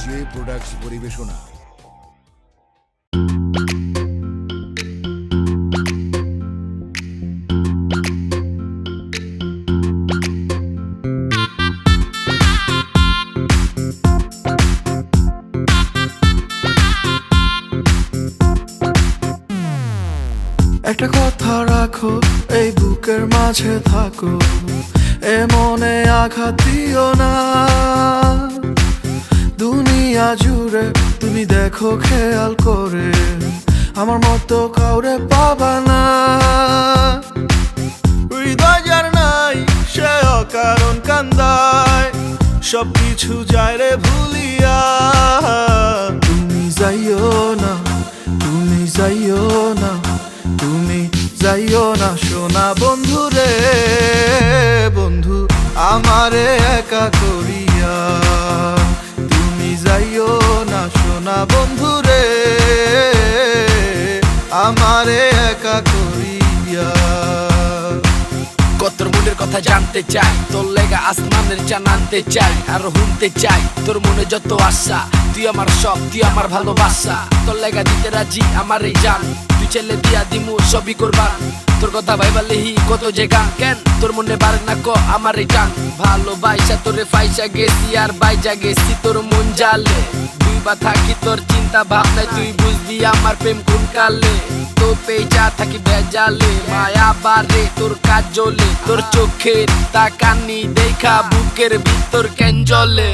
J products পরিবেশনা। একটা কথা রাখো, এই বুকের মাঝে থাকো, এ মনে আঘাত দিও না। দুনিয়া জুড়ে তুমি দেখো খেয়াল করে, আমার মতো কাউরে পাবা না। হৃদয় যার নাই সে অকারণ কান্দায়, সবকিছু যায় রে ভুলিয়া। তুমি যাইও না, তুমি যাইও না, তুমি যাইও না সোনা বন্ধু রে। বন্ধু আমারে একা করিয়া, তুমি যাইও না সোনা বন্ধু রে, আমারে একা করিয়া। তোর মনের কথা জানতে চাই, তোর লেগা আসমানের চান আনতে চাই, আর শুনতে চাই তোর মনে যত আশা। তুই আমার সব, তুই আমার ভালোবাসা, তোর লেগা দিতে রাজি আমার এই জান। তুই ছেলে দিয়া দিমু সবই করবার, তোর কথা ভাইবা লেহি কত যে গান। কেন তোর মনে বার না ক আমার এই টান, ভালোবাসা তোরে ফাইসা গেছি আর বাইজা গেছি তোর মন জালে। দুই বা থাকি তোর চিন্তা ভাবনায়, তুই বুঝবি আমার প্রেম কোন কালে। তো পেজা থাকি ভেজালে, মায়া বারে তোর কাজ জ্বলে, তোর চোখের তাকানি দেখা বুকের ভিতর কেন জ্বলে।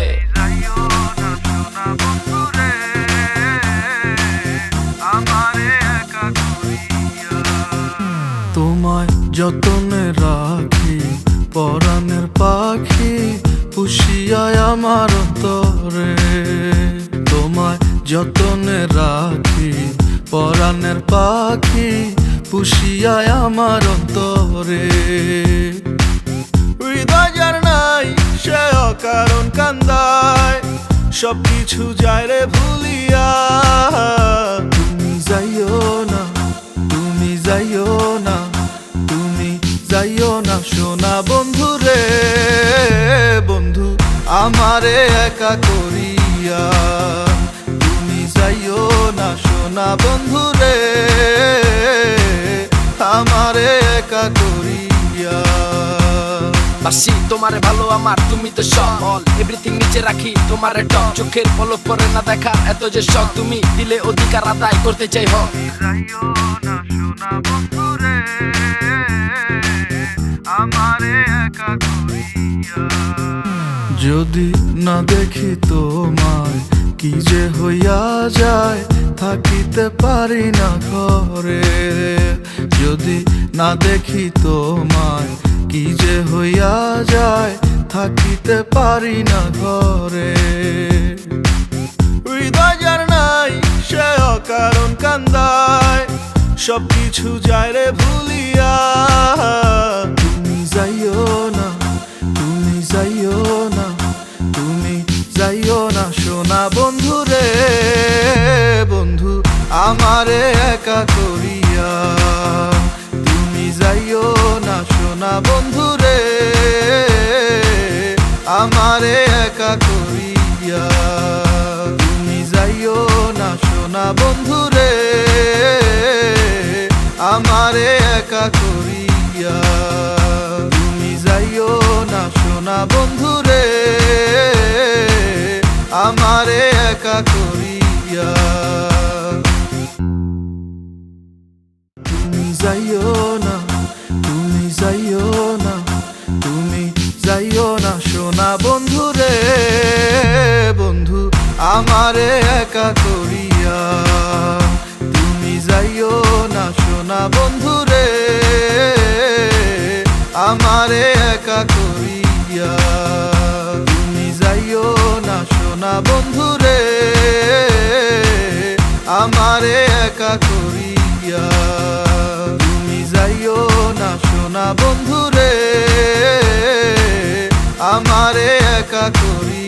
তোমায় যতনে রাখি, পরাণের পাখি পুষিয়ায় আমার অন্তরে। তোমায় যতনে রাখি, পরাণের পাখি পুষিয়ায় আমার অন্তরে। হৃদয় যার নাই সে অকারণ কান্দায়, সবকিছু যায় রে ভুলিয়া। তুমি যাইও না, তুমি যাইও না, তুমি যাইও না সোনা বন্ধু রে। বন্ধু আমারে একা করিয়া, তুমি যাইও না সোনা বন্ধু রে, আমারে একা করিয়া। বাসি তোমারে ভালো আমার, তুমি তো সব অল এভরিথিং নিচে রাখি তোমারে টপ। চোখের পলক পরে না দেখা এত যে শখ, তুমি দিলে অধিকার আদায় করতে চাই হক। যদি না দেখি তোমায় কি যে হইয়া যায়, থাকিতে পারি না ঘরে। যদি না দেখি তোমায় কি যে হইয়া যায়, থাকিতে পারি না ঘরে। হৃদয় যার নাই সে অকারণ কান্দায়, সবকিছু যায় রে ভুলিয়া। তুমি যাইও না, তুমি যাইও না, তুমি যাইও না সোনা বন্ধু রে। বন্ধু আমারে একা করিয়া, তুমি যাইও না সোনা বন্ধু রে, আমারে একা করিয়া। তুমি যাইও না সোনা বন্ধু রে, আমারে একা করিয়া। তুমি যাইও না সোনা বন্ধু রে, আমারে একা করিয়া। তুমি যাইও না, তুমি যাইও না, তুমি যাইও না সোনা বন্ধু রে। বন্ধু আমারে একা করিয়া, তুমি যাইও না সোনা বন্ধু রে, আমারে একা করিয়া। তুমি যাইও না সোনা বন্ধু রে, আমারে একা করিয়া। তুমি যাইও না সোনা বন্ধু রে, আমারে একা করিয়া।